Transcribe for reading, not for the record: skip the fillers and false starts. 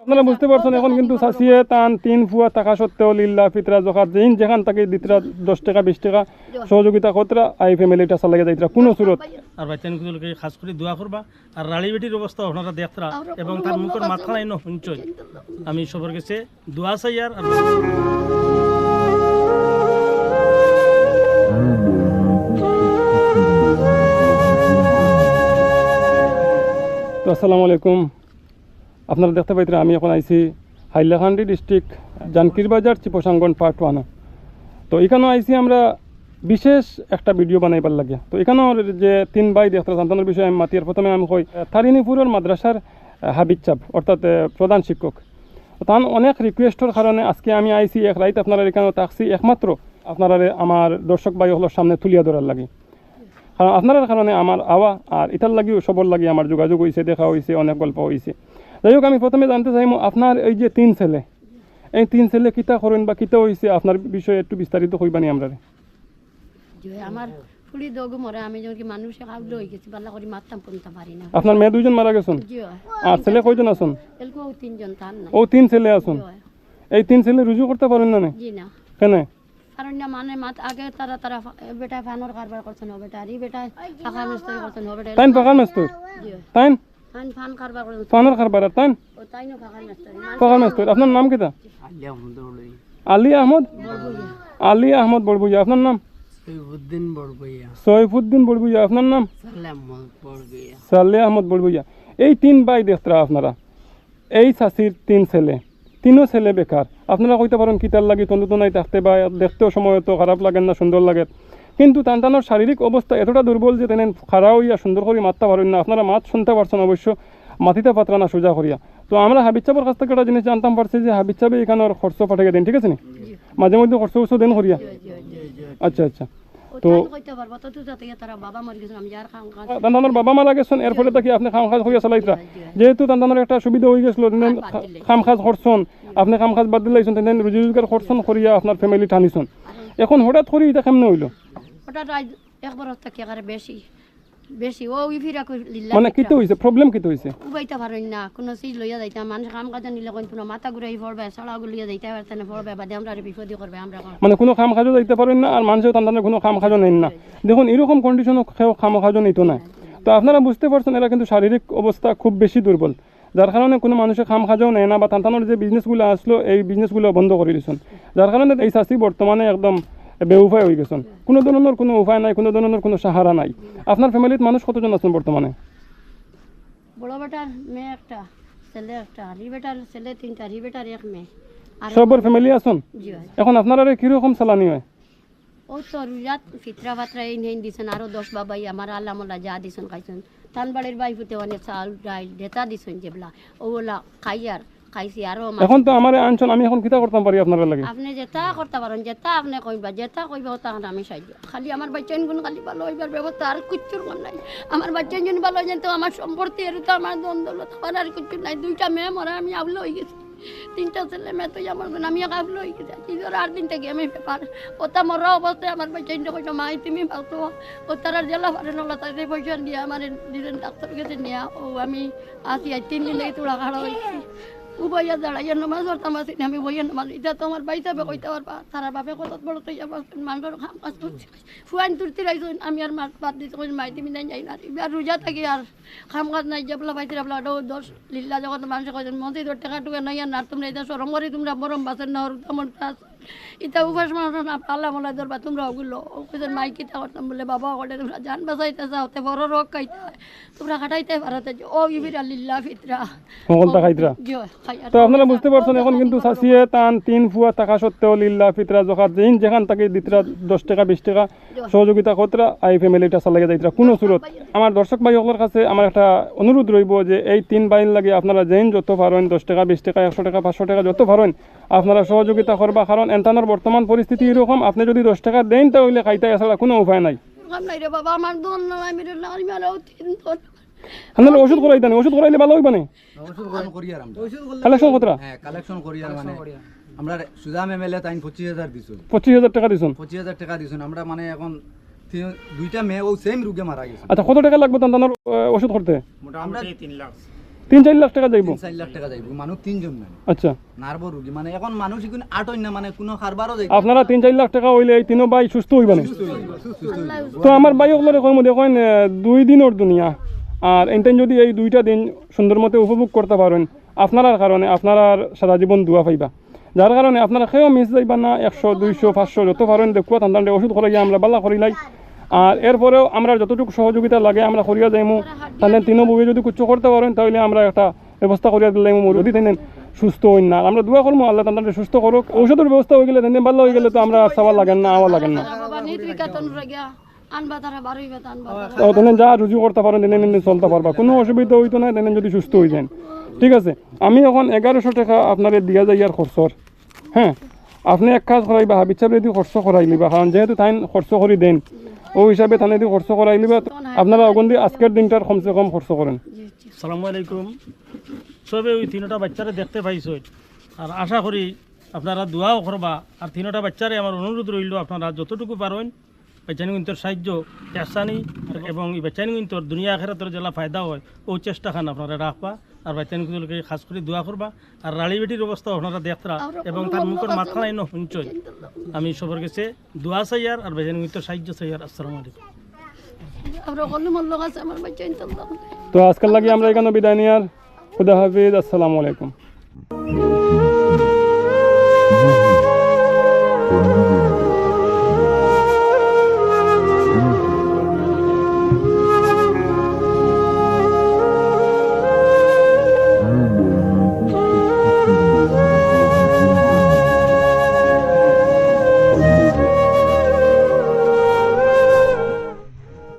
আপনারা বুঝতে পারছেন এখন কিন্তু চাষিয়ে টান 3 ফুয়া টাকা সত্ত্বেও লিল্লা ফিতরা জকাত যেইন যেখান থেকে দিতরা 10 টাকা 20 টাকা সহযোগিতা কতরা আই ফ্যামিলিটা চালাইয়া যাইতরা কোনো সুরত আর বাচ্চাগুলোকে খাস করে দোয়া করবা আর রালী বেটির অবস্থা আপনারা দেখতরা এবং তার মুখের মাথা নাই শুনছই আমি সবার কাছে দোয়া চাই আর তো আসসালামু আলাইকুম। আপনারা দেখতে পাইতেন আমি এখন আইছি হাইলাকান্দি ডিস্ট্রিক্ট জানকির বাজার চিপসাঙ্গন পার্ট 1। তো এখানেও আইছি আমরা বিশেষ একটা ভিডিও বানাইবার লাগে। তো এখানেও যে 3 ভাই দেখতে সন্তানের বিষয়ে আমি মাতিয়ার প্রথমে আমি কই তারিনীপুরের মাদ্রাসার হাবিজ সাহেব অর্থাৎ প্রধান শিক্ষক। তান অনেক রিকোয়েস্টের কারণে আজকে আমি আইছি এক রাইত আপনারা এখানেও থাকছি একমাত্র আপনারা আমার দর্শক ভাই হলোর সামনে তুলিয়া ধরার লাগে। কারণ আপনার কারণে আমার আওয়া আর এটার লাগিও সবর লাগে আমার যোগাযোগ হয়েছে, দেখা হয়েছে, অনেক গল্প হয়েছে। যাই হোক আমি প্রথমে জানতে চাই আপনার এই যে 3 ছেলে, এই 3 ছেলে কিতা করেন বা কিতা হয়েছে আপনার বিষয়ে একটু বিস্তারিত কইবানি আমরা। আমার ফুলি দগু মরে আমি যখন কি মানুষে খাবলে হয়ে গেছি পাল্লা করে মারতাম পড়তে পারি না। আপনার মেয়ে 2জন মারা গেছেন আর ছেলে কয়জন আছেন? এলকো 3জন তার নাই। ও 3 ছেলে আছেন। এই 3 ছেলে রুজু করতে পারেন না? জি না। কেন? কারণ না মানে মাত আগে তারা বেটা ফানোর কারবার করছেন ও বেটা রি বেটা পাকা মিস্ত্রি করছেন ও বেটা তাইন পাকা মিস্ত্রি তাইন ফান কারবার করছেন ফানোর কারবার তাইন ও তাইনো পাকা মিস্ত্রি পাকা মিস্ত্রি। আপনার নাম কিতা? আলী আহমদ। আলী আহমদ বড়বুইয়া। আপনার নাম? সৈফুদ্দিন বড়বুইয়া। সৈফুদ্দিন বড়বুইয়া। আপনার নাম? সালে আহমদ বড়বুইয়া। এই 3 ভাই দেখতরা আপনারা, এই চাষির 3 ছেলে, 3 ছেলে বেকার। আপনারা কইতে পারেন কিতার লাগি তন্দুতো নাই থাকতে বা দেখতেও সময় তো খারাপ লাগে না সুন্দর লাগে, কিন্তু তান্তানোর শারীরিক অবস্থা এতটা দুর্বল যে তেনে খাড়া হইয়া সুন্দর করে মারতে পারেন না। আপনারা মাছ শুনতে পারছেন অবশ্য, মাটিতে পাত্রা না সোজা করিয়া। তো আমরা হাবিজ সাহেবের কাছ থেকে একটা জিনিস জানতাম পারছি যে হাবিজ সাহেব এখানে খরচ পাঠিয়ে দেন, ঠিক আছে নি? মাঝে মধ্যে খরচ দেন করিয়া। আচ্ছা আচ্ছা। তো তান্তানোর বাবা মারা গেছেন, এরপরে তাকে আপনি খাম খাজ হইয়া চালাইতরা। যেহেতু তান্তানোর একটা সুবিধা হয়ে গেছিল, খাম খাজ করছেন, আপনি খাম খাজ বাদ দিলাইছেন, তেন রুজি রোজগার করছেন করিয়া আপনার ফ্যামিলি টানিছেন। এখন হঠাৎ করে এটা কেমনে হইল? হঠাৎ একবার থেকে বেশি বেশি ও ফিরা মানে কিতে হইছে, প্রবলেম কিতে হইছে? উবাইতে পারেন না, কোনো চিজ লইয়া যাইতাম মানুষ কাম কাজ নিলে কোনো মাথা ঘুরাই পড়বে, সড়াগুলো লইয়া যাইতে পারতেন পড়বে বা আমরা বিপদই করবে আমরা মানে কোনো কাম কাজও যাইতে পারেন না আর মানুষও তাদের কোনো কাম কাজও নেন না। দেখুন এরকম কন্ডিশনও কাম কাজও নিত না। তো আপনারা বুঝতে পারছেন এরা কিন্তু শারীরিক অবস্থা খুব বেশি দুর্বল, যার কারণে কোনো মানুষের কাম কাজও নেয় না বা তান্তানোর যে বিজনেসগুলো আসলো এই বিজনেসগুলো বন্ধ করে দিয়েছেন, যার কারণে এই চাষি বর্তমানে একদম বেউপায় হয়ে গেছেন। কোনো ধরনের কোনো উপায় নাই, কোনো ধরনের কোনো সাহারা নাই। আপনার ফ্যামিলির মানুষ কতজন আছেন বর্তমানে? বড় বেটার মেয়ে একটা, ছেলে একটা, রি বেটার ছেলে 3টা, রি বেটার 1 মেয়ে। সবার ফ্যামিলি আছেন? এখন আপনারা কিরকম চালানি হয়? ও তো রুজাত ফিতরা ফাতরা এই নেই দিছেন, আরো 10 বাবাই আমার আল্লাহ মোল্লা যা দিছেন খাইছেন। তান বাড়ির বাই ফুটে অনেক চাল ডাল ডেটা দিছেন যেগুলা ওগুলা খাইয়ার খাইছি। আরো এখন তো আমার আনছেন, আমি এখন কিতা করতাম পারি আপনারা লাগে? আপনি যেটা করতে পারেন, যেটা আপনি কইবা, যেটা কইবা তখন আমি সাহায্য। খালি আমার বাচ্চা গুণ খালি ভালো হইবার ব্যবস্থা, আর কিচ্ছুর কম নাই। আমার বাচ্চা জন ভালো হয়ে যেত, আমার সম্পত্তি এর তো আমার দ্বন্দ্ব আমার আর কিচ্ছু নাই। 2টা মেয়ে মরা আমি আবলো হয়ে গেছি, 3টা ছেলে মেয়ে তো আমার আমি আবলো হয়ে গেছি। আর দিন থেকে আমি ব্যাপার ওটা মরা অবস্থায় আমার বাচ্চা কইতো মাই তুমি ভাবতো ও তারা জেলা পারে না, তাদের পয়সা নিয়ে আমার দিলেন ডাক্তার কাছে নিয়ে ও আমি আসি 3 দিন থেকে তোলা খাড়া হয়েছি। উবাইয়া দাঁড়াইয়া নমাজ পড়তাম আসি আমি বইয়া নমাজ। এটা তো আমার বাই যাবে কইতে পারবা, তারা বাপে কত বড় তো মানুষের খাম কাজ করছে ফুয়াইন তুলতে রাখছেন। আমি আর মাছ বাদ দিতে মাই তুমি নাই যাই না আর রোজা থাকি আর খাম কাজ নাই যাবলা পাইতে আপনার 10 লিল্লা যখন মানুষ কয়েছেন মন্ত্রী 10 টাকা টুকা নাই আর না তোমরা এটা সরম করে তোমরা বরম বাসের নহর তেমন কাজ এটা উপাস মানুষ না আল্লাহ মোলা ধরবা তোমরা ওগুলো কেছেন মাই কিতা করতাম বলে বাবা করে তোমরা জান বাঁচাইতে যাও তে বড় রোগ খাইতে তোমরা খাটাইতে পারতে ও ইবিরা লিল্লা ফিতরা সকলটা খাইতরা। তো আপনারা বুঝতে পারছেন এখন কিন্তু চাষিয়ে টান 3 ফুয়া টাকা সত্ত্বেও লিল্লা ফিতরা জকাত যেইন যেখান থেকে দিতরা 10 টাকা 20 টাকা সহযোগিতা কতরা আই ফ্যামিলিটা চালাইয়া যাইতরা কোনো সুরত। আমার দর্শক ভাই সকলের কাছে আমার একটা অনুরোধ রইব যে এই 3 ভাইন লাগে আপনারা যেইন যত পারেন 10 টাকা 20 টাকা 100 টাকা 500 টাকা যত পারেন আপনারা সহযোগিতা করবা। কারণ এনতানোর বর্তমান পরিস্থিতি এরকম, আপনি যদি 10 টাকা দেন তাহলে খাইতে আসলে কোনো উপায় নাই। বাবা আমার দোন নাই মেরে আমি আর 3 দোন আপনারা ওষুধ করাই দেন, ওষুধ করাইলে ভালো হইবা না? ওষুধ কোন করি আর আমরা কালেকশন কতরা? হ্যাঁ কালেকশন করি আর মানে আমরা সুজাম এমএলএ তাইন 25000 দিছুন, 25000 টাকা দিছুন, 25000 টাকা দিছুন। আমরা মানে এখন 2টা মেয়ে ও সেম রোগে মারা গেছে। আচ্ছা কত টাকা লাগবে তান্তানোর ওষুধ করতে? আমরা 3 লাখ 3-4 লাখ টাকা যাইব 3-4 লাখ টাকা যাইব মানুষ 3 জন মানে আচ্ছা নার্ভ রোগী মানে এখন মানুষ এখন আটই না মানে কোনো খারবারও যাইব আপনারা 3-4 লাখ টাকা হইলে এই তিনো ভাই সুস্থ হইবেন তো আমার ভাই ওগুলো কইম দেখেন 2 দিনের দুনিয়া আর এনতেন যদি এই 2টা দিন সুন্দর মতো উপভোগ করতে পারেন আপনার কারণে আপনারা সারা জীবন দোয়া পাইবা যার কারণে আপনারা কেউ মিস যাইবা না 100-200-500 যত পারেন দেখুয়া তান্ডে ওষুধ করাইয়া আমরা বালা করিলাই আর এরপরেও আমরা যতটুকু সহযোগিতা লাগে আমরা করিয়া যাইমু তাহলে তিনো বউয়ে যদি কিছু করতে পারেন তাহলে আমরা একটা ব্যবস্থা করিয়া দিলাম যদি তেনেন সুস্থ হইন না আমরা দোয়া করবো আল্লাহ তান্ডে সুস্থ করুক ঔষধের ব্যবস্থা হয়ে গেলে তেনে ভালো হয়ে গেলে তো আমরা আর চাওয়া লাগেন না আওয়া লাগেন না বাবা নির্বিকাতন রাগিয়া আনবা তারা বারোইবা আনবা তো তেনে যা রুজু করতে পারেন তেনে চলতে পারবা কোনো অসুবিধা হইতো না তেনে যদি সুস্থ হয়ে যান ঠিক আছে আমি এখন 1100 টাকা আপনার দিয়া যাই আর খরচর হ্যাঁ আপনি এক কাজ করাইবা হাবিজ সাহেব যদি খরচ করাই লিবা কারণ যেহেতু তাই খরচ করে দেন ও হিসাবে তানে যদি খরচ করাই লিবা আপনারা অগন্দি আজকের দিনটার কমসে কম খরচ করেন আসসালামু আলাইকুম সবে ওই 3টা বাচ্চারে দেখতে পাইছো আর আশা করি আপনারা দোয়াও করবা আর 3টা বাচ্চারে আমার অনুরোধ রইল আপনারা যতটুকু পারেন বাচ্চানিগুন্তর সাহায্য চেষ্টানি এবং এই বাচ্চানিগুন্তর দুনিয়া আখেরাতের জেলা ফায়দা হয় ও চেষ্টা খান আপনারা রাখবা আর বাচ্চানিগুলোকে খাস করে দোয়া করবা আর রালী বেটির অবস্থা আপনারা দেখতরা এবং তার মুখের মাথায় ন শুনছই আমি সবার কাছে দোয়া চাইয়ার আর বাচ্চানিগুন্তর সাহায্য চাইয়ার আসসালামু আলাইকুম আমরা কলু মল্লক আছে আমার বাচ্চা ইনশাআল্লাহ তো আজকাল লাগি আমরা এখানে বিদায় নিয়ার খুদা হাফিজ আসসালামু আলাইকুম